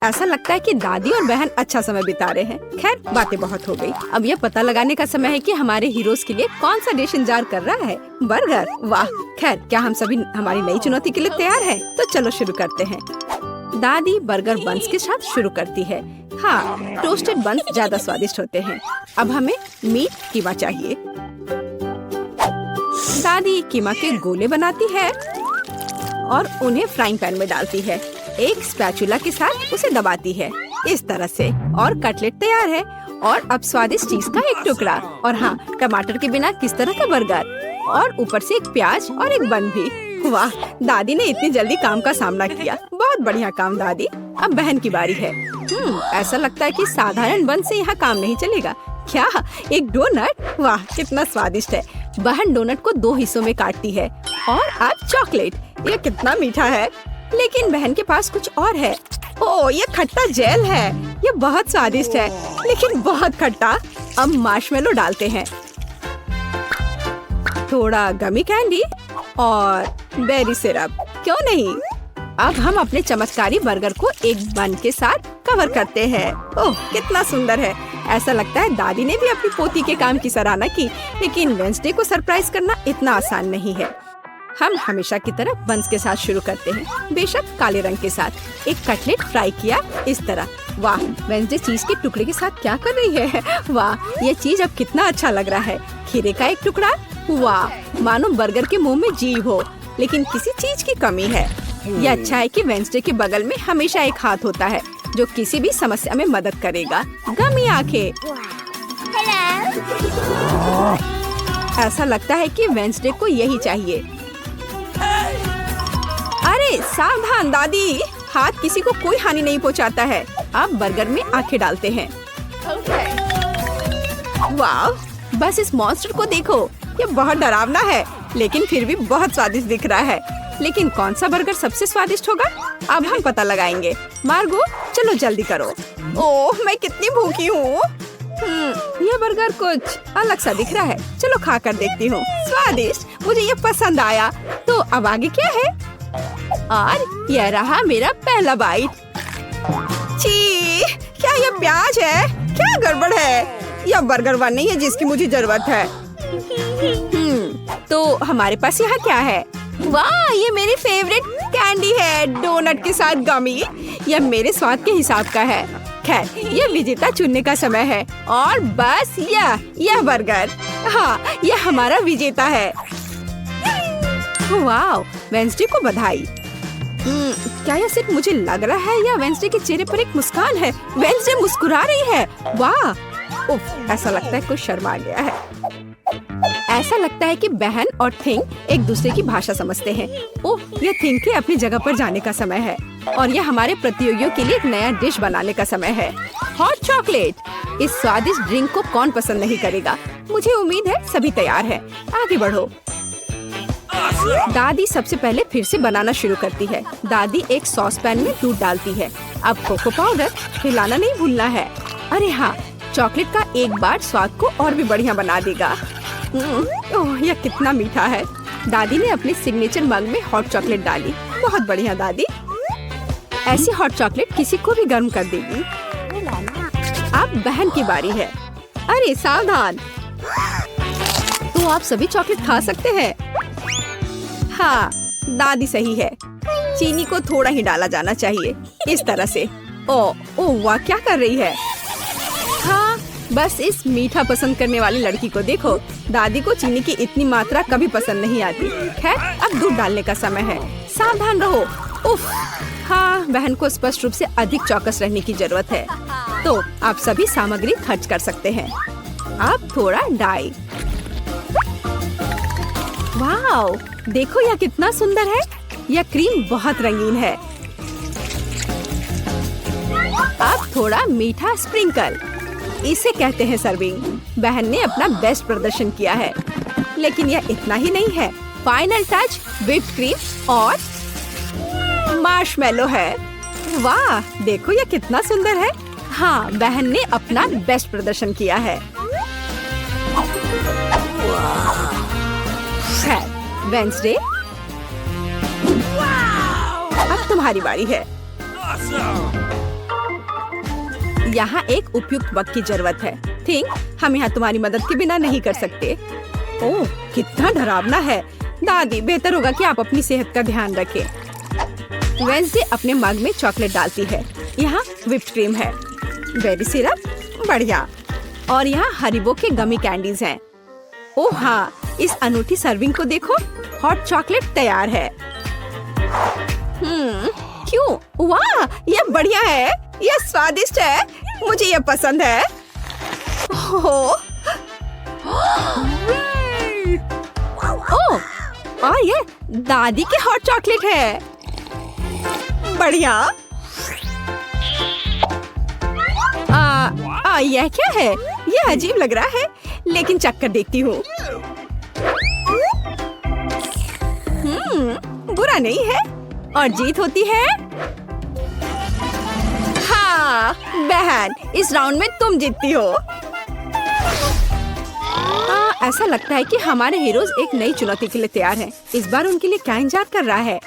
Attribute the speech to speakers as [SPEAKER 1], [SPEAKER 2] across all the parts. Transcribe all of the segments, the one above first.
[SPEAKER 1] ऐसा लगता है कि दादी और बहन अच्छा समय बिता रहे हैं। खैर, बातें बहुत हो गई। अब यह पता लगाने का समय है कि हमारे हीरोज के लिए कौन सा डिश इंतजार कर रहा है। बर्गर, वाह। खैर, क्या हम सभी हमारी नई चुनौती के लिए तैयार हैं? तो चलो शुरू करते हैं। दादी बर्गर बंस के साथ शुरू करती है। हाँ, टोस्टेड बंस ज्यादा स्वादिष्ट होते हैं। अब हमें मीट कीमा चाहिए। दादी कीमा के गोले बनाती है और उन्हें फ्राइंग पैन में डालती है। एक स्पैचुला के साथ उसे दबाती है इस तरह से, और कटलेट तैयार है। और अब स्वादिष्ट चीज का एक टुकड़ा, और हाँ, टमाटर के बिना किस तरह का बर्गर, और ऊपर से एक प्याज और एक बन भी। वाह, दादी ने इतनी जल्दी काम का सामना किया। बहुत बढ़िया काम दादी। अब बहन की बारी है। ऐसा लगता है कि साधारण बन से यहाँ काम नहीं चलेगा। क्या, एक डोनट? वाह, कितना स्वादिष्ट है। बहन डोनट को 2 हिस्सों में काटती है। और अब चॉकलेट, ये कितना मीठा है। लेकिन बहन के पास कुछ और है। ओह, ये खट्टा जेल है। ये बहुत स्वादिष्ट है, लेकिन बहुत खट्टा। अब मार्शमेलो डालते हैं, थोड़ा गमी कैंडी और बेरी सिरप। क्यों नहीं? अब हम अपने चमत्कारी बर्गर को एक बन के साथ कवर करते हैं। ओह, कितना सुंदर है। ऐसा लगता है दादी ने भी अपनी पोती के काम की सराहना की। लेकिन वेंसडे को सरप्राइज करना इतना आसान नहीं है। हम हमेशा की तरह बंस के साथ शुरू करते हैं, बेशक काले रंग के साथ। एक कटलेट फ्राई किया इस तरह। वाह, वेंसडे चीज के टुकड़े के साथ क्या कर रही है। वाह, ये चीज अब कितना अच्छा लग रहा है। खीरे का एक टुकड़ा। वाह, मानो बर्गर के मुंह में जीभ हो, लेकिन किसी चीज की कमी है। ये अच्छा है कि वेंसडे के बगल में हमेशा एक हाथ होता है जो किसी भी समस्या में मदद करेगा। गमी आंखें। ऐसा लगता है कि वेंसडे को यही चाहिए। अरे सावधान दादी, हाथ किसी को कोई हानि नहीं पहुंचाता है। अब बर्गर में आंखें डालते हैं। वाह, बस इस मॉन्स्टर को देखो। ये बहुत डरावना है, लेकिन फिर भी बहुत स्वादिष्ट दिख रहा है। लेकिन कौन सा बर्गर सबसे स्वादिष्ट होगा, अब हम पता लगाएंगे। मार्गो, चलो जल्दी करो। ओह, मैं कितनी भूखी हूँ। ये बर्गर कुछ अलग सा दिख रहा है। चलो खा कर देखती हूँ। स्वादिष्ट, मुझे ये पसंद आया। तो अब आगे क्या है? और यह रहा मेरा पहला बाइट। छी, क्या ये प्याज है? क्या गड़बड़ है? यह बर्गर वन नहीं है जिसकी मुझे जरूरत है। तो हमारे पास यहाँ क्या है? वाह, ये मेरी फेवरेट कैंडी है, डोनट के साथ गमी। यह मेरे स्वाद के हिसाब का है। खैर, यह विजेता चुनने का समय है। और बस यह बर्गर, हाँ, यह हमारा विजेता है। वाह, वेंसडे को बधाई। क्या यह सिर्फ मुझे लग रहा है या वेंसडे के चेहरे पर एक मुस्कान है? वेंसडे मुस्कुरा रही है। वाह, उफ, ऐसा लगता है कुछ शर्मा गया है। ऐसा लगता है कि बहन और थिंग एक दूसरे की भाषा समझते हैं। ओह, यह थिंग के अपनी जगह पर जाने का समय है। और यह हमारे प्रतियोगियों के लिए एक नया डिश बनाने का समय है। Hot chocolate. इस स्वादिष्ट ड्रिंक को कौन पसंद नहीं करेगा। मुझे उम्मीद है सभी तैयार हैं। आगे बढ़ो। दादी सबसे पहले फिर से बनाना शुरू करती है। दादी एक सॉस पैन में दूध डालती है। अब कोको पाउडर, हिलाना नहीं भूलना है। अरे हाँ, चॉकलेट का एक बार स्वाद को और भी बढ़िया बना देगा। ओह, यह कितना मीठा है। दादी ने अपने सिग्नेचर मग में हॉट चॉकलेट डाली। बहुत बढ़िया दादी। ऐसी हॉट चॉकलेट किसी को भी गर्म कर देगी। अब बहन की बारी है। अरे सावधान, तो आप सभी चॉकलेट खा सकते हैं। हाँ, दादी सही है। चीनी को थोड़ा ही डाला जाना चाहिए, इस तरह से। ओह वाह, क्या कर रही है? हाँ, बस इस मीठा पसंद करने वाली लड़की को देखो। दादी को चीनी की इतनी मात्रा कभी पसंद नहीं आती। खैर, अब दूध डालने का समय है। सावधान रहो। उफ, हाँ, बहन को स्पष्ट रूप से अधिक चौकस रहने की जरूरत है। तो आप सभी सामग्री खर्च कर सकते हैं। अब थोड़ा डाई। वाओ, देखो यह कितना सुंदर है। यह क्रीम बहुत रंगीन है। अब थोड़ा मीठा स्प्रिंकल, इसे कहते हैं सर्विंग। बहन ने अपना बेस्ट प्रदर्शन किया है। लेकिन यह इतना ही नहीं है। फाइनल टच व्हिप्ड क्रीम और मार्शमेलो है। वाह, देखो यह कितना सुंदर है। हाँ, बहन ने अपना बेस्ट प्रदर्शन किया है। वेंसडे, अब तुम्हारी बारी है। यहाँ एक उपयुक्त मग की जरूरत है। थिंक हम यहाँ तुम्हारी मदद के बिना नहीं कर सकते। ओह, कितना डरावना है। दादी, बेहतर होगा कि आप अपनी सेहत का ध्यान रखें। वेंसडे अपने मग में चॉकलेट डालती है। यहाँ व्हिप्ड क्रीम है, बेरी सिरप, बढ़िया, और यहाँ हरिबो के गमी कैंडीज हैं। ओह हाँ, इस अनूठी सर्विंग को देखो, हॉट चॉकलेट तैयार है। क्यों? वाह, ये बढ़िया है, ये स्वादिष्ट है, मुझे ये पसंद है। ओह, और ये दादी के हॉट चॉकलेट है, बढ़िया। यह क्या है? यह अजीब लग रहा है, लेकिन चक्कर देखती हूँ। बुरा नहीं है, और जीत होती है। हाँ बहन, इस राउंड में तुम जीतती हो। ऐसा लगता है कि हमारे हीरोज एक नई चुनौती के लिए तैयार हैं। इस बार उनके लिए क्या इंतजार कर रहा है?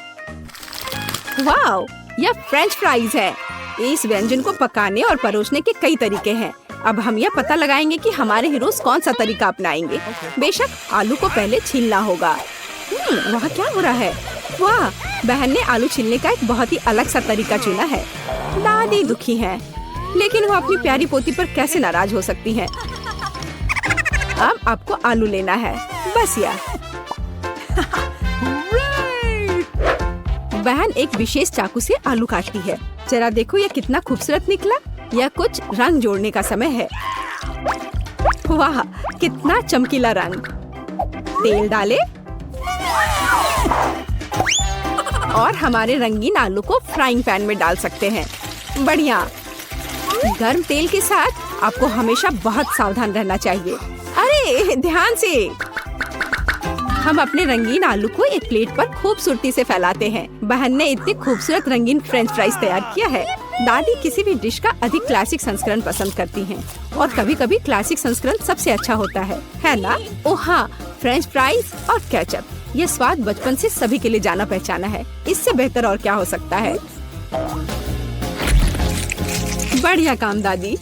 [SPEAKER 1] वाओ, यह फ्रेंच फ्राइज है। इस व्यंजन को पकाने और परोसने के कई तरीके हैं। अब हम यह पता लगाएंगे कि हमारे हीरोज कौन सा तरीका अपनाएंगे। बेशक आलू को पहले छीलना होगा। वहाँ क्या हो रहा है? वाह, बहन ने आलू छीलने का एक बहुत ही अलग सा तरीका चुना है। दादी दुखी हैं, लेकिन वो अपनी प्यारी पोती पर कैसे नाराज हो सकती हैं? अब आपको आलू लेना है, बस यार। बहन एक विशेष चाकू से आलू काटती है। जरा देखो यह कितना खूबसूरत निकला। यह कुछ रंग जोड़ने का समय है। वाह, कितना चमकीला रंग। तेल डाले और हमारे रंगीन आलू को फ्राइंग पैन में डाल सकते हैं। बढ़िया। गर्म तेल के साथ आपको हमेशा बहुत सावधान रहना चाहिए। अरे ध्यान से। हम अपने रंगीन आलू को एक प्लेट पर खूबसूरती से फैलाते हैं। बहन ने इतनी खूबसूरत रंगीन फ्रेंच फ्राइज तैयार किया है। दादी किसी भी डिश का अधिक क्लासिक संस्करण पसंद करती हैं, और कभी कभी क्लासिक संस्करण सबसे अच्छा होता है ना? ओह हाँ, फ्रेंच फ्राइज और केचप, ये स्वाद बचपन से सभी के लिए जाना पहचाना है। इससे बेहतर और क्या हो सकता है? बढ़िया काम दादी।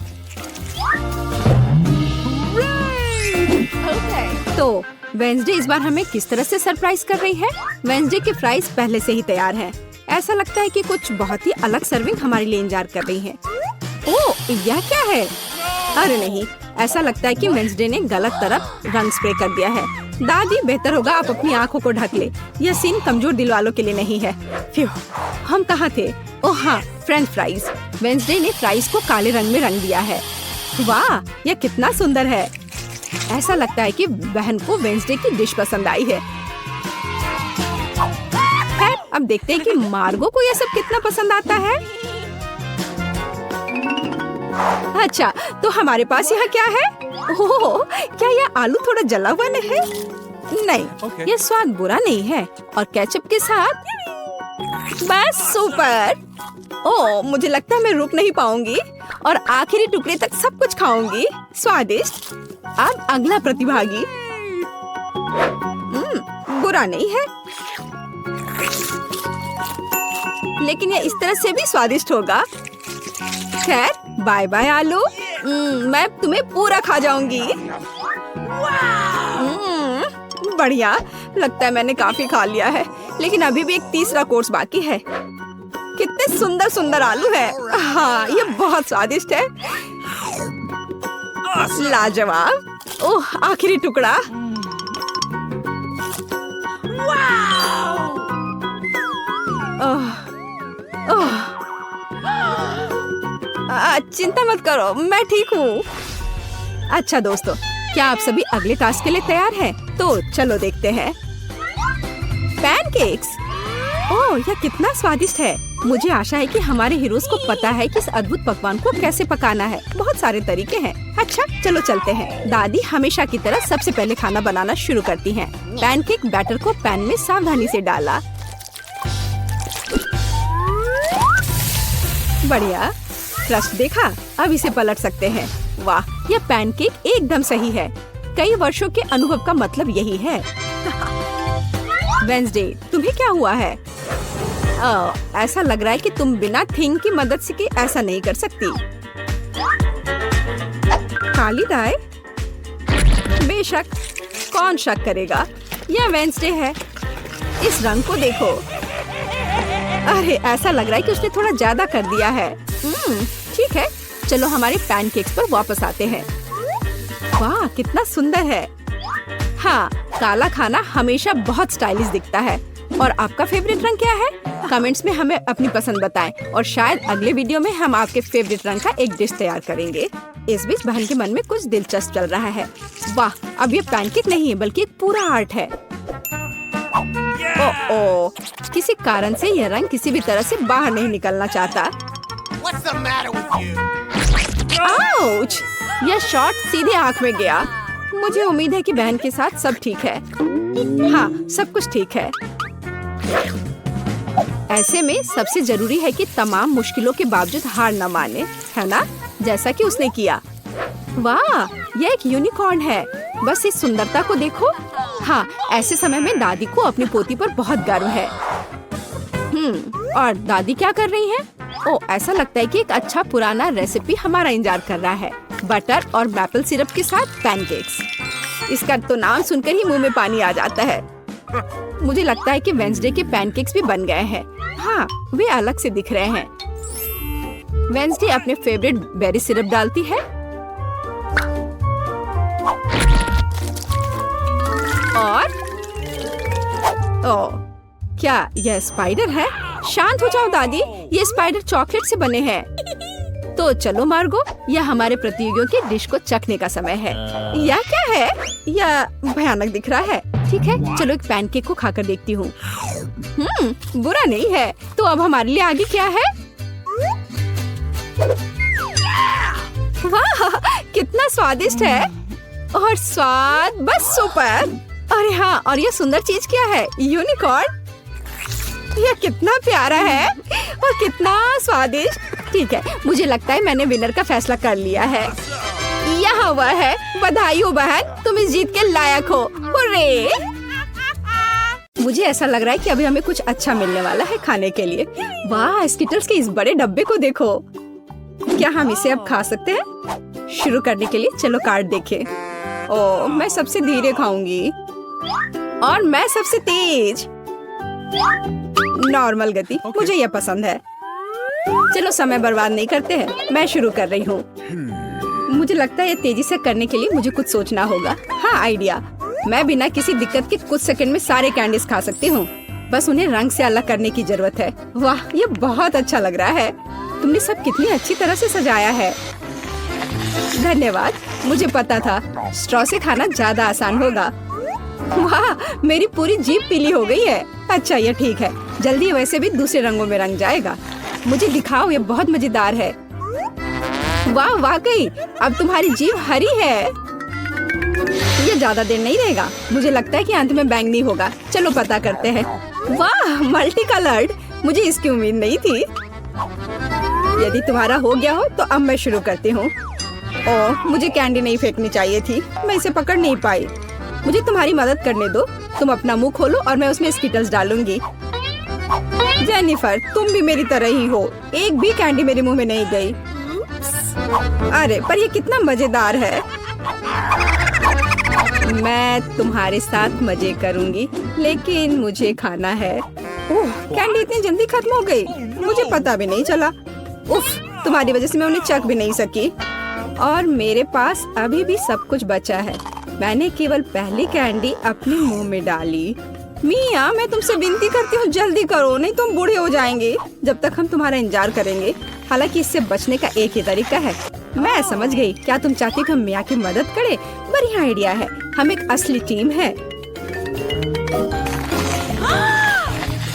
[SPEAKER 1] तो वेंसडे इस बार हमें किस तरह से सरप्राइज कर रही है? वेंसडे के फ्राइज पहले से ही तैयार हैं। ऐसा लगता है कि कुछ बहुत ही अलग सर्विंग हमारे लिए इंतजार कर रही है। ओह, यह क्या है? अरे नहीं, ऐसा लगता है कि वेंसडे ने गलत तरफ रंग स्प्रे कर दिया है। दादी, बेहतर होगा आप अपनी आंखों को ढक ले। यह सीन कमजोर दिल वालों के लिए नहीं है। फ्यू, हम कहाँ थे? ओह हाँ, फ्रेंच फ्राइज। वेंसडे ने फ्राइज को काले रंग में रंग दिया है। वाह, यह कितना सुंदर है। ऐसा लगता है कि बहन को वेंसडे की डिश पसंद आई है। खैर, अब देखते हैं कि मार्गो को यह सब कितना पसंद आता है। अच्छा, तो हमारे पास यहाँ क्या है? ओह, क्या यह आलू थोड़ा जला हुआ नहीं है? नहीं, यह स्वाद बुरा नहीं है, और केचप के साथ बस सुपर। ओह, मुझे लगता है मैं रुक नहीं पाऊंगी और आखिरी टुकड़े तक सब कुछ खाऊंगी। स्वादिष्ट। अब अगला प्रतिभागी। बुरा नहीं है, लेकिन यह इस तरह से भी स्वादिष्ट होगा। खैर, बाय बाय आलू। मैं तुम्हें पूरा खा जाऊंगी। बढ़िया, लगता है मैंने काफी खा लिया है, लेकिन अभी भी एक तीसरा कोर्स बाकी है। कितने सुंदर सुंदर आलू है। हाँ, ये बहुत स्वादिष्ट है। लाजवाब। ओह, आखिरी टुकड़ा। चिंता मत करो, मैं ठीक हूँ। अच्छा दोस्तों, क्या आप सभी अगले टास्क के लिए तैयार हैं? तो चलो देखते हैं। पैनकेक्स। ओह, यह कितना स्वादिष्ट है। मुझे आशा है कि हमारे हीरोज को पता है कि इस अद्भुत पकवान को कैसे पकाना है। बहुत सारे तरीके हैं। अच्छा, चलो चलते हैं। दादी हमेशा की तरह सबसे पहले खाना बनाना शुरू करती हैं। पैनकेक बैटर को पैन में सावधानी से डाला। बढ़िया, क्रस्ट देखा? अब इसे पलट सकते हैं। वाह, यह पैनकेक एकदम सही है। कई वर्षों के अनुभव का मतलब यही है। वेंसडे, तुम्हें क्या हुआ है? ऐसा लग रहा है कि तुम बिना थिंग की मदद से ऐसा नहीं कर सकती। काली दाई? बेशक, कौन शक करेगा? यह वेंसडे है। इस रंग को देखो। अरे ऐसा लग रहा है कि उसने थोड़ा ज्यादा कर दिया है। ठीक है, चलो हमारे पैनकेक्स पर वापस आते हैं। वाह, कितना सुंदर है। हाँ, काला खाना हमेशा बहुत स्टाइलिश दिखता है। और आपका फेवरेट रंग क्या है? कमेंट्स में हमें अपनी पसंद बताएं और शायद अगले वीडियो में हम आपके फेवरेट रंग का एक डिश तैयार करेंगे। इस बीच बहन के मन में कुछ दिलचस्प चल रहा है। वाह, अब ये पैनकेक नहीं है बल्कि एक पूरा आर्ट है। ओह, किसी कारण से यह रंग किसी भी तरह से बाहर नहीं निकलना चाहता। आउच! यह शॉट सीधे आंख में गया। मुझे उम्मीद है कि बहन के साथ सब ठीक है। हाँ, सब कुछ ठीक है। ऐसे में सबसे जरूरी है कि तमाम मुश्किलों के बावजूद हार न माने, है ना? जैसा कि उसने किया। वाह, यह एक यूनिकॉर्न है। बस इस सुंदरता को देखो। हाँ, ऐसे समय में दादी को अपनी पोती पर बहुत गर्व है। और दादी क्या कर रही हैं? ओह, ऐसा लगता है कि एक अच्छा पुराना रेसिपी हमारा इंतजार कर रहा है। बटर और मैपल सिरप के साथ पैनकेक्स। इसका तो नाम सुनकर ही मुंह में पानी आ जाता है। मुझे लगता है कि वेंसडे के पैनकेक्स भी बन गए हैं। हाँ, वे अलग से दिख रहे हैं। वेंसडे अपने फेवरेट बेरी सिरप डालती है और क्या यह स्पाइडर है? शांत हो जाओ दादी, ये स्पाइडर चॉकलेट से बने हैं। तो चलो मार्गो, यह हमारे प्रतियोगियों की डिश को चखने का समय है। यह क्या है? यह भयानक दिख रहा है। ठीक है, चलो एक पैनकेक को खाकर देखती हूँ। बुरा नहीं है। तो अब हमारे लिए आगे क्या है? वाह, कितना स्वादिष्ट है। और स्वाद बस सुपर। अरे हाँ, और ये सुंदर चीज क्या है? यूनिकॉर्न। यह कितना प्यारा है और कितना स्वादिष्ट। ठीक है, मुझे लगता है मैंने विनर का फैसला कर लिया है। यहाँ वह है। बधाई हो बहन, तुम इस जीत के लायक हो। हुर्रे! मुझे ऐसा लग रहा है कि अभी हमें कुछ अच्छा मिलने वाला है खाने के लिए। वाह, स्किटल्स के इस बड़े डब्बे को देखो। क्या हम इसे अब खा सकते हैं? शुरू करने के लिए चलो कार्ड देखें। ओह, मैं सबसे धीरे खाऊंगी और मैं सबसे तेज। नॉर्मल गति, मुझे यह पसंद है। चलो समय बर्बाद नहीं करते हैं, मैं शुरू कर रही हूँ। मुझे लगता है ये तेजी से करने के लिए मुझे कुछ सोचना होगा। हाँ, आइडिया। मैं बिना किसी दिक्कत के कुछ सेकंड में सारे कैंडीज खा सकती हूँ। बस उन्हें रंग से अलग करने की जरूरत है। वाह, ये बहुत अच्छा लग रहा है। तुमने सब कितनी अच्छी तरह से सजाया है। धन्यवाद, मुझे पता था स्ट्रॉ से खाना ज्यादा आसान होगा। वाह, मेरी पूरी जीभ पीली हो गई है। अच्छा, ये ठीक है, जल्दी वैसे भी दूसरे रंगों में रंग जाएगा। मुझे दिखाओ, ये बहुत मजेदार है। वाह, वाकई अब तुम्हारी जीभ हरी है। ये ज्यादा देर नहीं रहेगा। मुझे लगता है कि अंत में बैंगनी होगा। चलो पता करते हैं। वाह, मल्टी कलर्ड। मुझे इसकी उम्मीद नहीं थी। यदि तुम्हारा हो गया हो तो अब मैं शुरू करती हूँ। ओह, मुझे कैंडी नहीं फेंकनी चाहिए थी। मैं इसे पकड़ नहीं पाई। मुझे तुम्हारी मदद करने दो। तुम अपना मुंह खोलो और मैं उसमें स्किटल्स डालूंगी। जेनिफर, तुम भी मेरी तरह ही हो। एक भी कैंडी मेरे मुंह में नहीं गई। अरे पर ये कितना मजेदार है। मैं तुम्हारे साथ मजे करूंगी, लेकिन मुझे खाना है। ओह, कैंडी इतनी जल्दी खत्म हो गई। मुझे पता भी नहीं चला। उफ, तुम्हारी वजह से मैं उन्हें चख भी नहीं सकी। और मेरे पास अभी भी सब कुछ बचा है। मैंने केवल पहली कैंडी अपने मुंह में डाली। मिया, मैं तुमसे विनती करती हूँ, जल्दी करो, नहीं तुम बूढ़े हो जाएंगे जब तक हम तुम्हारा इंतजार करेंगे। हालांकि इससे बचने का एक ही तरीका है। मैं समझ गई। क्या तुम चाहती कि हम मिया की मदद करें? बढ़िया आइडिया है। हम एक असली टीम है।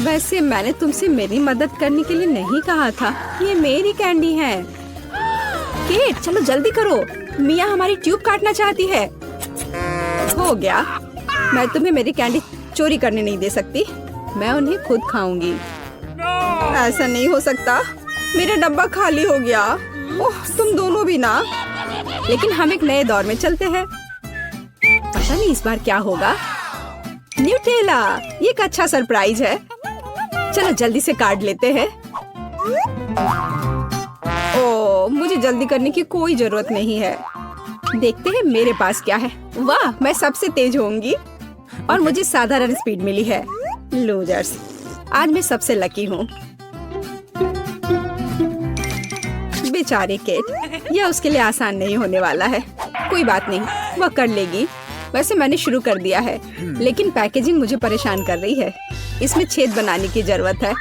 [SPEAKER 1] वैसे मैंने तुमसे मेरी मदद करने के लिए नहीं कहा था। ये मेरी कैंडी है। केट, चलो जल्दी करो। मिया हमारी ट्यूब काटना चाहती है। हो गया। मैं तुम्हें मेरी कैंडी चोरी करने नहीं दे सकती। मैं उन्हें खुद खाऊंगी। ऐसा नहीं हो सकता। मेरा डब्बा खाली हो गया। ओह, तुम दोनों भी ना। लेकिन हम एक नए दौर में चलते हैं। पता नहीं इस बार क्या होगा। न्यूटेला, ये एक अच्छा सरप्राइज है। चलो जल्दी से काट लेते हैं। ओह, मुझे जल्दी करने की कोई जरूरत नहीं है। देखते हैं मेरे पास क्या है। वाह, मैं सबसे तेज होंगी और मुझे साधारण स्पीड मिली है। लूजर्स, आज मैं सबसे लकी हूँ। बेचारी केट, यह उसके लिए आसान नहीं होने वाला है। कोई बात नहीं, वह कर लेगी। वैसे मैंने शुरू कर दिया है, लेकिन पैकेजिंग मुझे परेशान कर रही है। इसमें छेद बनाने की जरूरत है।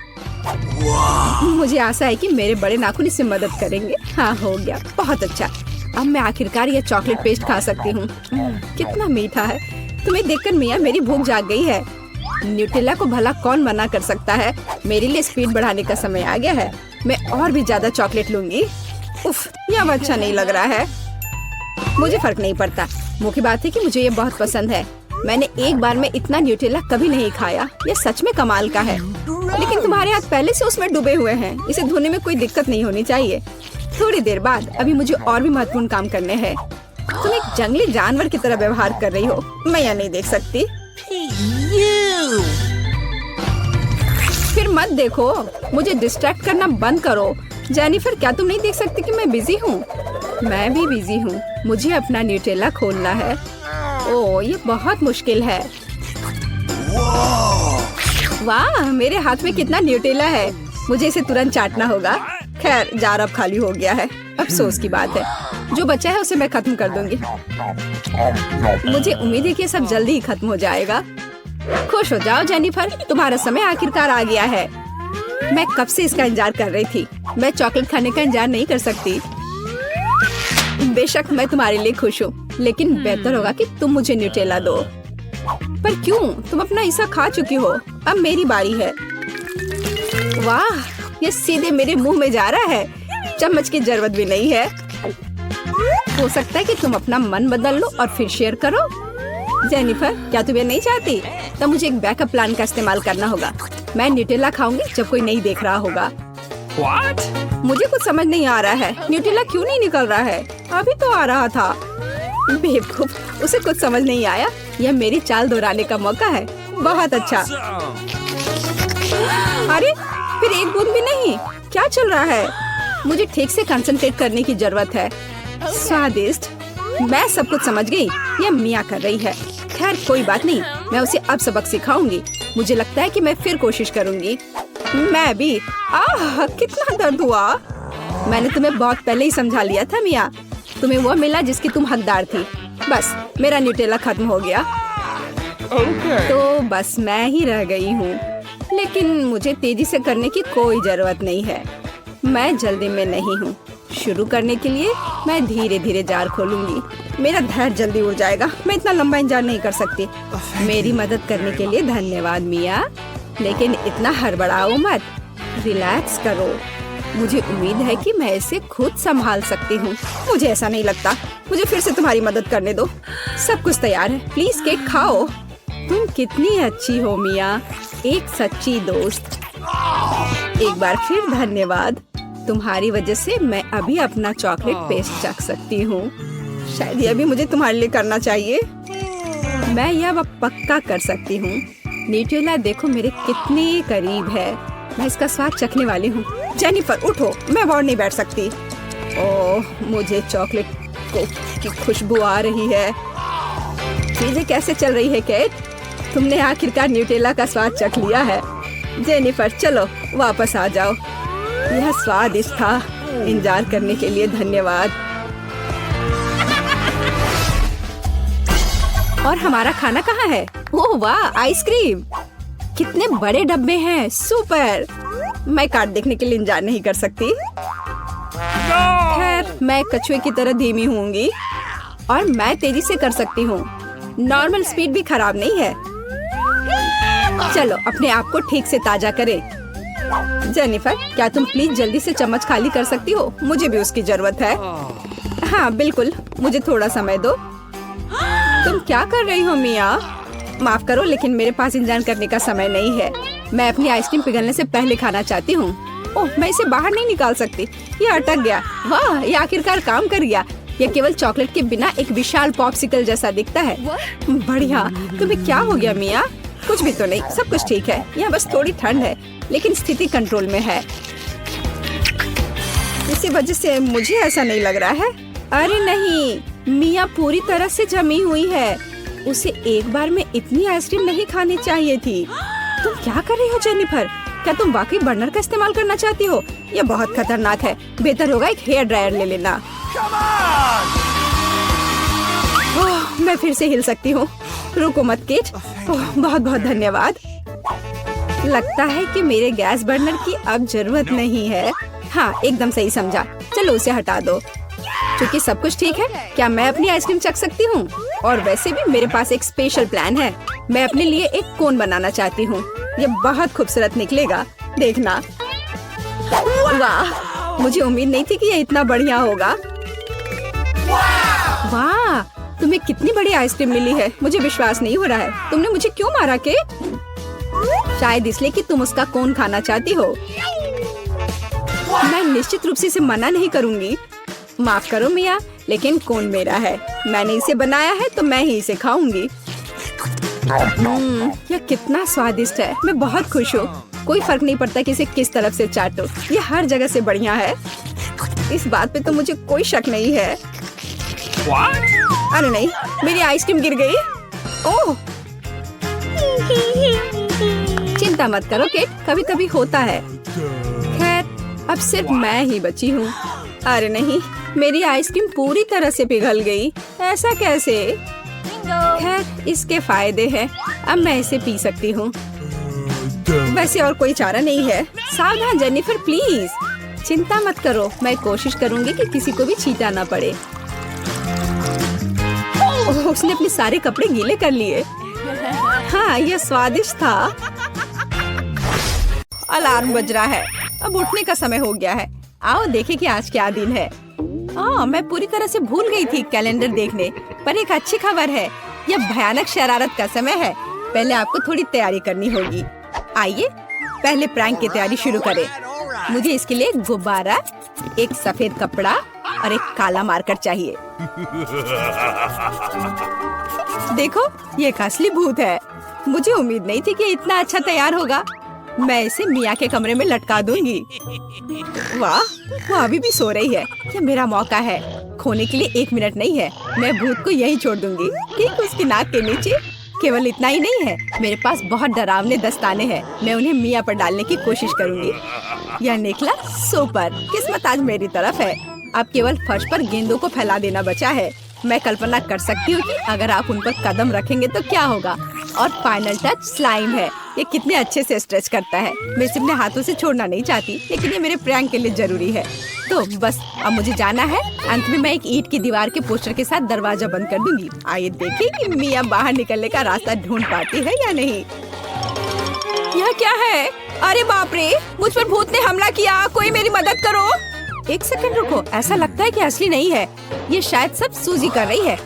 [SPEAKER 1] मुझे आशा है कि मेरे बड़े नाखून इससे मदद करेंगे। हाँ, हो गया, बहुत अच्छा। अब मैं आखिरकार यह चॉकलेट पेस्ट खा सकती हूँ। कितना मीठा है। तुम्हें देखकर मिया मेरी भूख जाग गई है। न्यूटेला को भला कौन मना कर सकता है। मेरे लिए स्पीड बढ़ाने का समय आ गया है। मैं और भी ज्यादा चॉकलेट लूंगी। उफ, यह अब अच्छा नहीं लग रहा है। मुझे फर्क नहीं पड़ता। मुख्य बात है कि मुझे ये बहुत पसंद है। मैंने एक बार में इतना न्यूटेला कभी नहीं खाया। यह सच में कमाल का है। लेकिन तुम्हारे हाथ पहले से उसमें डूबे हुए हैं। इसे धोने में कोई दिक्कत नहीं होनी चाहिए। थोड़ी देर बाद अभी मुझे और भी महत्वपूर्ण काम करने हैं। तुम एक जंगली जानवर की तरह व्यवहार कर रही हो। मैं यह नहीं देख सकती। फिर मत देखो। मुझे डिस्ट्रैक्ट करना बंद करो। जेनिफर, क्या तुम नहीं देख सकती कि मैं बिजी हूँ? मैं भी बिजी हूँ। मुझे अपना न्यूटेला खोलना है। ओह, ये बहुत मुश्किल है। वाह, मेरे हाथ में कितना न्यूटेला है। मुझे इसे तुरंत चाटना होगा। खैर, जार अब खाली हो गया है। अफसोस की बात है। जो बचा है उसे मैं खत्म कर दूंगी। मुझे उम्मीद है कि सब जल्दी ही खत्म हो जाएगा। खुश हो जाओ जेनिफर, तुम्हारा समय आखिरकार आ गया है। मैं कब से इसका इंतजार कर रही थी। मैं चॉकलेट खाने का इंतजार नहीं कर सकती। बेशक मैं तुम्हारे लिए खुश हूँ, लेकिन बेहतर होगा कि तुम मुझे न्यूटेला दो। पर क्यों? तुम अपना हिस्सा खा चुकी हो। अब मेरी बारी है। वाह, ये सीधे मेरे मुंह में जा रहा है। चम्मच की जरूरत भी नहीं है। हो सकता है कि तुम अपना मन बदल लो और फिर शेयर करो। जेनिफर, क्या तुम ये नहीं चाहती? तब मुझे एक बैकअप प्लान का इस्तेमाल करना होगा। मैं न्यूटेला खाऊंगी जब कोई नहीं देख रहा होगा। What? मुझे कुछ समझ नहीं आ रहा है। न्यूटेला क्यों नहीं निकल रहा है? अभी तो आ रहा था। बेवकूफ, उसे कुछ समझ नहीं आया। यह मेरी चाल दोहराने का मौका है। बहुत अच्छा। अरे, फिर एक बूंद भी नहीं। क्या चल रहा है? मुझे ठीक से कंसंट्रेट करने की जरूरत है। स्वादिष्ट। मैं सब कुछ समझ गई। यह मिया कर रही है। खैर, कोई बात नहीं। मैं उसे अब सबक सिखाऊंगी। मुझे लगता है कि मैं फिर कोशिश करूंगी। मैं भी। आह, कितना दर्द हुआ। मैंने तुम्हें बहुत पहले ही समझा लिया था मिया। तुम्हें वो मिला जिसकी तुम हकदार थी। बस, मेरा न्यूटेला खत्म हो गया। तो बस मैं ही रह गई हूँ। लेकिन मुझे तेजी से करने की कोई जरूरत नहीं है। मैं जल्दी में नहीं हूँ। शुरू करने के लिए मैं धीरे धीरे जार खोलूंगी। मेरा धैर्य जल्दी उड़ जाएगा। मैं इतना लंबा इंतजार नहीं कर सकती। मेरी मदद करने के लिए धन्यवाद मिया, लेकिन इतना हड़बड़ाओ मत। रिलैक्स करो। मुझे उम्मीद है कि मैं इसे खुद संभाल सकती हूँ। मुझे ऐसा नहीं लगता। मुझे फिर से तुम्हारी मदद करने दो। सब कुछ तैयार है। प्लीज केक खाओ। तुम कितनी अच्छी हो मिया, एक सच्ची दोस्त। एक बार फिर धन्यवाद। तुम्हारी वजह से मैं अभी अपना चॉकलेट पेस्ट चख सकती हूँ। शायद यह भी मुझे तुम्हारे लिए करना चाहिए। मैं यह अब पक्का कर सकती हूँ। न्यूटेला देखो मेरे कितने करीब है। मैं इसका स्वाद चखने वाली हूँ। जेनिफर, उठो। मैं और नहीं बैठ सकती। ओह, मुझे चॉकलेट की खुशबू आ रही है। चीजें कैसे चल रही है केट? तुमने आखिरकार न्यूटेला का स्वाद चख लिया है। जेनिफर, चलो वापस आ जाओ। यह स्वादिष्ट था। इंतजार करने के लिए धन्यवाद। और हमारा खाना कहाँ है? ओह वाह, आइसक्रीम। कितने बड़े डब्बे हैं। सुपर। मैं कार्ड देखने के लिए इंतजार नहीं कर सकती। खैर, मैं कछुए की तरह धीमी होंगी और मैं तेजी से कर सकती हूँ। नॉर्मल स्पीड भी खराब नहीं है। चलो अपने आप को ठीक से ताजा करें। जेनिफर, क्या तुम प्लीज जल्दी से चम्मच खाली कर सकती हो? मुझे भी उसकी जरूरत है। हाँ बिल्कुल, मुझे थोड़ा समय दो। तुम क्या कर रही हो मिया? माफ करो, लेकिन मेरे पास इंतजार करने का समय नहीं है। मैं अपनी आइसक्रीम पिघलने से पहले खाना चाहती हूँ। ओह, मैं इसे बाहर नहीं निकाल सकती। ये अटक गया। वाह, ये आखिरकार काम कर गया। ये केवल चॉकलेट के बिना एक विशाल पॉप्सिकल जैसा दिखता है। बढ़िया। तुम्हें क्या हो गया मिया? कुछ भी तो नहीं, सब कुछ ठीक है। यहाँ बस थोड़ी ठंड है, लेकिन स्थिति कंट्रोल में है। इसी वजह से मुझे ऐसा नहीं लग रहा है। अरे नहीं, मिया पूरी तरह से जमी हुई है। उसे एक बार में इतनी आइसक्रीम नहीं खानी चाहिए थी। तुम क्या कर रही हो जेनिफर? क्या तुम वाकई बर्नर का इस्तेमाल करना चाहती हो? ये बहुत खतरनाक है। बेहतर होगा एक हेयर ड्रायर ले लेना। ओह, मैं फिर से हिल सकती हूँ। रुको मत केट। ओह, बहुत बहुत धन्यवाद। लगता है कि मेरे गैस बर्नर की अब जरूरत नहीं है। हाँ, एकदम सही समझा। चलो उसे हटा दो। क्योंकि सब कुछ ठीक है, क्या मैं अपनी आइसक्रीम चख सकती हूँ? और वैसे भी मेरे पास एक स्पेशल प्लान है। मैं अपने लिए एक कोन बनाना चाहती हूँ। ये बहुत खूबसूरत निकलेगा, देखना। वाह, मुझे उम्मीद नहीं थी कि ये इतना बढ़िया होगा। वाह, तुम्हें कितनी बड़ी आइसक्रीम मिली है। मुझे विश्वास नहीं हो रहा है। तुमने मुझे क्यों मारा के? शायद इसलिए कि तुम उसका कोन खाना चाहती हो। मैं निश्चित रूप से इसे मना नहीं करूंगी। माफ करो मिया, लेकिन कोन मेरा है। मैंने इसे बनाया है तो मैं ही इसे खाऊंगी। यह कितना स्वादिष्ट है। मैं बहुत खुश हूँ। कोई फर्क नहीं पड़ता कि इसे किस तरफ से चाटो। ये हर जगह से बढ़िया है। इस बात पे तो मुझे कोई शक नहीं है। अरे नहीं, मेरी आइसक्रीम गिर गई। ओह, चिंता मत करो केट, कभी कभी होता है। खैर, अब सिर्फ मैं ही बची हूँ। अरे नहीं, मेरी आइसक्रीम पूरी तरह से पिघल गई। ऐसा कैसे? खैर, इसके फायदे हैं। अब मैं इसे पी सकती हूँ। वैसे और कोई चारा नहीं है। सावधान जेनिफर, प्लीज। चिंता मत करो, मैं कोशिश करूँगी कि किसी को भी छींटा ना पड़े। ओह, उसने अपने सारे कपड़े गीले कर लिए। हाँ, यह स्वादिष्ट था। अलार्म बज रहा है। अब उठने का समय हो गया है। आओ देखें कि आज क्या दिन है। मैं पूरी तरह से भूल गई थी कैलेंडर देखने। पर एक अच्छी खबर है। यह भयानक शरारत का समय है। पहले आपको थोड़ी तैयारी करनी होगी। आइए, पहले प्रैंक की तैयारी शुरू करें। मुझे इसके लिए एक गुब्बारा, एक सफेद कपड़ा और एक काला मार्कर चाहिए। देखो, ये एक असली भूत है। मुझे उम्मीद नहीं थी कि इतना अच्छा तैयार होगा। मैं इसे मिया के कमरे में लटका दूंगी। वाह, वो अभी भी सो रही है। ये मेरा मौका है। खोने के लिए 1 मिनट नहीं है। मैं भूत को यहीं छोड़ दूंगी, ठीक उसकी नाक के नीचे। केवल इतना ही नहीं है, मेरे पास बहुत डरावने दस्ताने हैं। मैं उन्हें मिया पर डालने की कोशिश करूंगी। यह निकला सुपर। किस्मत आज मेरी तरफ है। अब केवल फर्श पर गेंदों को फैला देना बचा है। मैं कल्पना कर सकती हूँ कि अगर आप उन पर कदम रखेंगे तो क्या होगा। और फाइनल टच स्लाइम है। ये कितने अच्छे से स्ट्रेच करता है। मैं इसे अपने हाथों से छोड़ना नहीं चाहती, लेकिन ये मेरे प्रैंक के लिए जरूरी है। तो बस अब मुझे जाना है। अंत में मैं एक ईंट की दीवार के पोस्टर के साथ दरवाजा बंद कर दूंगी। आइए देखें कि मिया बाहर निकलने का रास्ता ढूंढ पाती है या नहीं। यह क्या है? अरे बाप रे, मुझ पर भूत ने हमला किया। कोई मेरी मदद करो। 1 सेकंड रुको, ऐसा लगता है कि असली नहीं है। ये शायद सब सूजी कर रही है।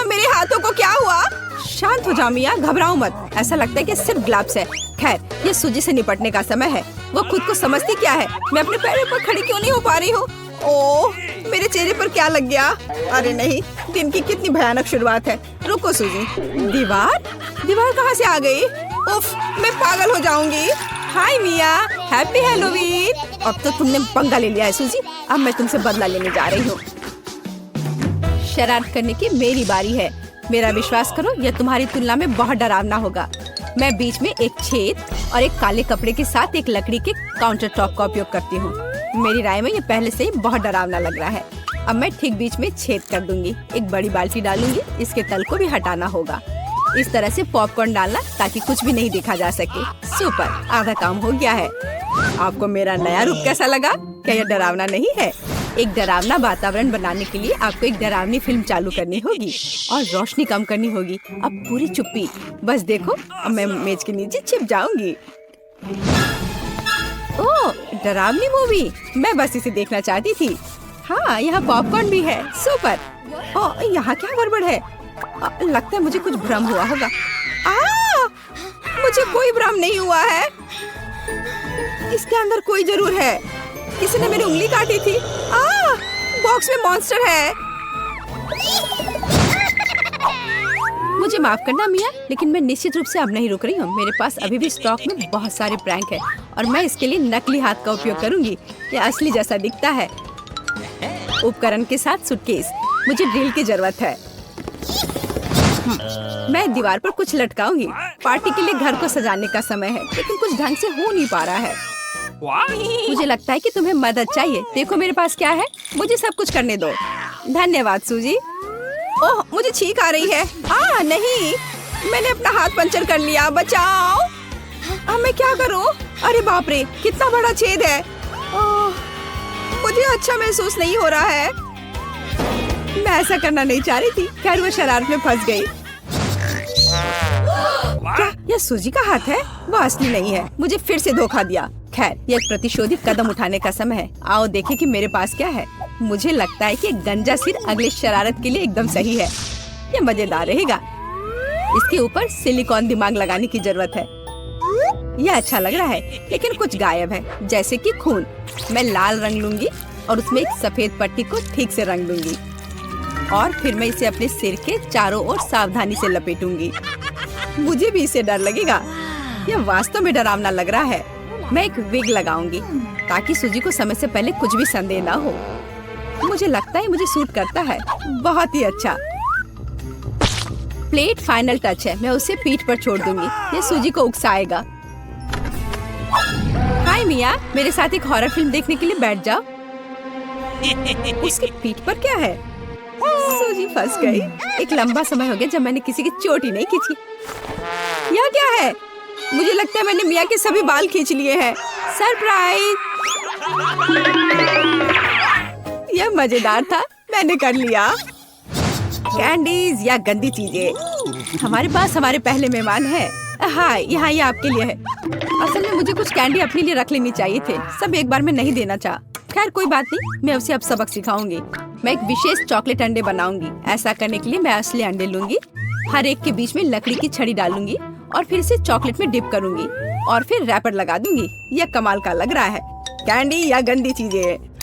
[SPEAKER 1] मेरे हाथों को क्या हुआ? शांत हो जाओ मिया, घबराओ मत। ऐसा लगता है कि सिर्फ ग्लव्स है। खैर, ये सूजी से निपटने का समय है। वो खुद को समझती क्या है? मैं अपने पैरों पर खड़ी क्यों नहीं हो पा रही हूँ? ओह, मेरे चेहरे पर क्या लग गया? अरे नहीं, दिन की कितनी भयानक शुरुआत है। रुको सूजी। दीवार कहाँ से आ गई? उफ, मैं पागल हो जाऊंगी। हाय मिया, हैप्पी हैलोवीन। अब तो तुमने पंगा ले लिया है सूजी। अब मैं तुमसे बदला लेने जा रही हूँ। शरारत करने की मेरी बारी है। मेरा विश्वास करो, यह तुम्हारी तुलना में बहुत डरावना होगा। मैं बीच में एक छेद और एक काले कपड़े के साथ एक लकड़ी के काउंटर टॉप का उपयोग करती हूँ। मेरी राय में ये पहले से ही बहुत डरावना लग रहा है। अब मैं ठीक बीच में छेद कर दूंगी। एक बड़ी बाल्टी डालूंगी। इसके तल को भी हटाना होगा। इस तरह से पॉपकॉर्न डालना ताकि कुछ भी नहीं देखा जा सके। सुपर, आधा काम हो गया है। आपको मेरा नया रूप कैसा लगा? क्या यह डरावना नहीं है? एक डरावना वातावरण बनाने के लिए आपको एक डरावनी फिल्म चालू करनी होगी और रोशनी कम करनी होगी। अब पूरी चुप्पी। बस देखो, अब मैं मेज के नीचे छिप जाऊंगी। ओह, डरावनी मूवी। मैं बस इसे देखना चाहती थी। हाँ, यहाँ पॉपकॉर्न भी है। सुपर। ओह, यहाँ क्या गड़बड़ है? लगता है मुझे कुछ भ्रम हुआ होगा। मुझे कोई भ्रम नहीं हुआ है। इसके अंदर कोई जरूर है। किसी ने मेरी उंगली काटी थी। बॉक्स में मॉन्स्टर है। मुझे माफ करना मिया, लेकिन मैं निश्चित रूप से अब नहीं रुक रही हूँ। मेरे पास अभी भी स्टॉक में बहुत सारे प्रैंक है और मैं इसके लिए नकली हाथ का उपयोग करूंगी। यह असली जैसा दिखता है। उपकरण के साथ सूटकेस। मुझे ड्रिल की जरूरत है। मैं दीवार पर कुछ लटकाऊंगी। पार्टी के लिए घर को सजाने का समय है, लेकिन कुछ ढंग से हो नहीं पा रहा है। मुझे लगता है कि तुम्हें मदद चाहिए। देखो मेरे पास क्या है, मुझे सब कुछ करने दो। धन्यवाद सूजी। ओह, मुझे छींक आ रही है। नहीं, मैंने अपना हाथ पंचर कर लिया। बचाओ। अब मैं क्या करूं? अरे बाप रे, कितना बड़ा छेद है। मुझे अच्छा महसूस नहीं हो रहा है। मैं ऐसा करना नहीं चाह रही थी। खैर वो शरारत में फंस गई। क्या यह सूजी का हाथ है? वो असली नहीं है। मुझे फिर से धोखा दिया। खैर, यह एक प्रतिशोधी कदम उठाने का समय है। आओ देखें कि मेरे पास क्या है। मुझे लगता है कि गंजा सिर अगली शरारत के लिए एकदम सही है। यह मजेदार रहेगा। इसके ऊपर सिलिकॉन दिमाग लगाने की जरूरत है। यह अच्छा लग रहा है, लेकिन कुछ गायब है, जैसे कि खून। मैं लाल रंग लूंगी और उसमें एक सफेद पट्टी को ठीक से रंग दूंगी और फिर मैं इसे अपने सिर के चारों ओर सावधानी से लपेटूंगी। मुझे भी इससे डर लगेगा। यह वास्तव में डरावना लग रहा है। मैं एक विग लगाऊंगी ताकि सूजी को समय से पहले कुछ भी संदेह न हो। मुझे लगता है मुझे सूट करता है। बहुत ही अच्छा। प्लेट फाइनल टच है। मैं उसे पीठ पर छोड़ दूंगी। ये सूजी को उकसाएगा। हाय मिया, मेरे साथ एक हॉरर फिल्म देखने के लिए बैठ जाओ। उसकी पीठ पर क्या है? सूजी फंस गई। एक लंबा समय हो गया जब मैंने किसी की चोटी नहीं खींची। यह क्या है? मुझे लगता है मैंने मिया के सभी बाल खींच लिए हैं। सरप्राइज! यह मजेदार था। मैंने कर लिया। कैंडीज या गंदी चीजें। हमारे पास हमारे पहले मेहमान है। हाँ, यहाँ ये आपके लिए है। असल में मुझे कुछ कैंडी अपने लिए रख लेनी चाहिए थे। सब एक बार में नहीं देना चाहा। खैर कोई बात नहीं, मैं उसे अब सबक सिखाऊंगी। मैं एक विशेष चॉकलेट अंडे बनाऊंगी। ऐसा करने के लिए मैं असली अंडे लूंगी। हर एक के बीच में लकड़ी की छड़ी डालूंगी और फिर इसे चॉकलेट में डिप करूंगी और फिर रैपर लगा दूंगी। यह कमाल का लग रहा है। कैंडी या गंदी चीजें।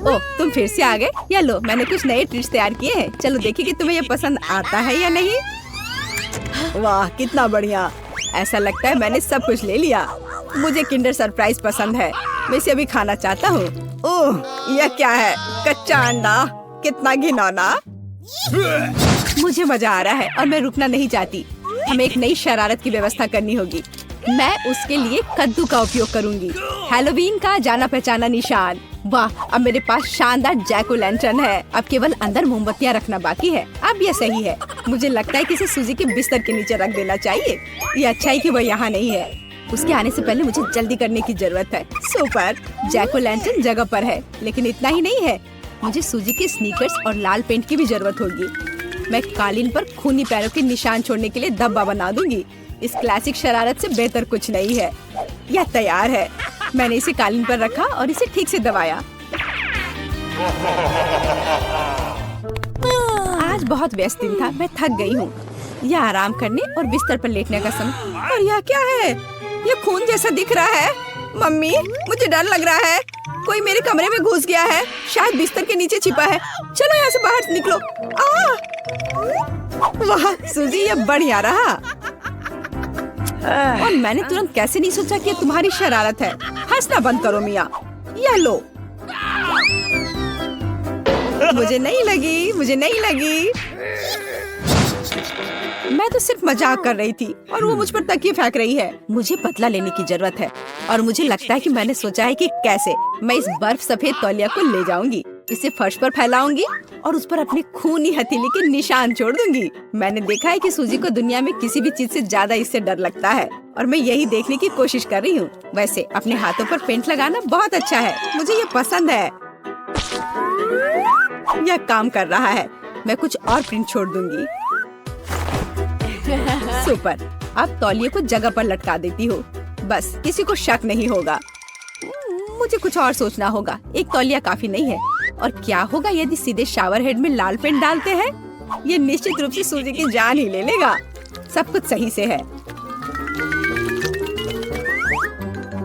[SPEAKER 1] ओह, तुम फिर से आ गए। या लो, मैंने कुछ नए ट्रिक्स तैयार किए हैं। चलो देखिए कि तुम्हें यह पसंद आता है या नहीं। वाह, कितना बढ़िया। ऐसा लगता है मैंने सब कुछ ले लिया। मुझे किंडर सरप्राइज पसंद है। मैं इसे अभी खाना चाहता हूँ। ओह, यह क्या है? कच्चा अंडा। कितना घिनौना। मुझे मजा आ रहा है और मैं रुकना नहीं चाहती। हमें एक नई शरारत की व्यवस्था करनी होगी। मैं उसके लिए कद्दू का उपयोग करूंगी। हैलोवीन का जाना पहचाना निशान। वाह, अब मेरे पास शानदार जैक ओ लैंटर्न है। अब केवल अंदर मोमबत्तियां रखना बाकी है। अब यह सही है। मुझे लगता है कि इसे सूजी के बिस्तर के नीचे रख देना चाहिए। ये अच्छा है कि वह यहाँ नहीं है। उसके आने से पहले मुझे जल्दी करने की जरूरत है। सुपर! जैक ओ लैंटर्न जगह पर है, लेकिन इतना ही नहीं है। मुझे सूजी के स्नीकर्स और लाल पेंट की भी जरूरत होगी। मैं कालीन पर खूनी पैरों के निशान छोड़ने के लिए धब्बा बना दूंगी। इस क्लासिक शरारत से बेहतर कुछ नहीं है। यह तैयार है। मैंने इसे कालीन पर रखा और इसे ठीक से दबाया। आज बहुत व्यस्त दिन था। मैं थक गई हूँ। यह आराम करने और बिस्तर पर लेटने का समय। और यह क्या है? यह खून जैसा दिख रहा है। मम्मी, मुझे डर लग रहा है। कोई मेरे कमरे में घुस गया है। शायद बिस्तर के नीचे छिपा है। चलो यहाँ से बाहर निकलो। वाह सूजी, यह बढ़िया रहा। और मैंने तुरंत कैसे नहीं सोचा कि तुम्हारी शरारत है। हंसना बंद करो मिया। यह लो। मुझे नहीं लगी, मुझे नहीं लगी। मैं तो सिर्फ मजाक कर रही थी और वो मुझ पर तकिए फेंक रही है। मुझे बदला लेने की जरूरत है और मुझे लगता है कि मैंने सोचा है कि कैसे। मैं इस बर्फ सफेद तौलिया को ले जाऊंगी, इसे फर्श पर फैलाऊंगी और उस पर अपने खूनी हथेली के निशान छोड़ दूंगी। मैंने देखा है कि सूजी को दुनिया में किसी भी चीज से ज्यादा इससे डर लगता है और मैं यही देखने की कोशिश कर रही हूँ। वैसे अपने हाथों पर पेंट लगाना बहुत अच्छा है। मुझे ये पसंद है। यह काम कर रहा है। मैं कुछ और प्रिंट छोड़ दूंगी। सुपर! अब तौलिए को जगह पर लटका देती हूँ। बस किसी को शक नहीं होगा। मुझे कुछ और सोचना होगा। एक तौलिया काफी नहीं है। और क्या होगा यदि सीधे शावर हेड में लाल पेंट डालते हैं? ये निश्चित रूप से सूजी की जान ही ले लेगा। सब कुछ सही से है।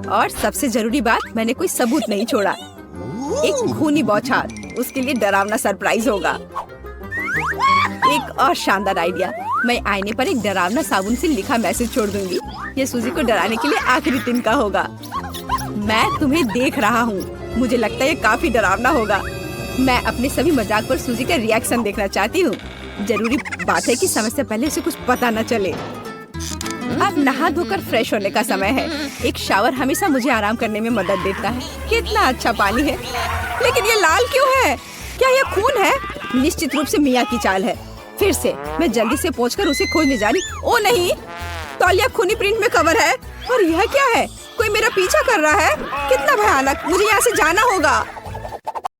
[SPEAKER 1] और सबसे जरूरी बात, मैंने कोई सबूत नहीं छोड़ा। एक खूनी बौछार, उसके लिए डरावना सरप्राइज होगा। एक और शानदार आइडिया, मैं आईने पर एक डरावना साबुन से लिखा मैसेज छोड़ दूंगी। ये सूजी को डराने के लिए आखिरी दिन का होगा। मैं तुम्हें देख रहा हूँ। मुझे लगता है ये काफी डरावना होगा। मैं अपने सभी मजाक पर सूजी का रिएक्शन देखना चाहती हूँ। जरूरी बात है कि समय से पहले उसे कुछ पता न चले। अब नहा धोकर फ्रेश होने का समय है। एक शावर हमेशा मुझे आराम करने में मदद देता है। कितना अच्छा पानी है, लेकिन ये लाल क्यों है? क्या ये खून है? निश्चित रूप से मिया की चाल है। फिर से मैं जल्दी से पहुंचकर उसे खोजने जा रही। ओ नहीं, तौलिया खूनी प्रिंट में कवर है। और यह क्या है? कोई मेरा पीछा कर रहा है। कितना भयानक, मुझे यहाँ से जाना होगा।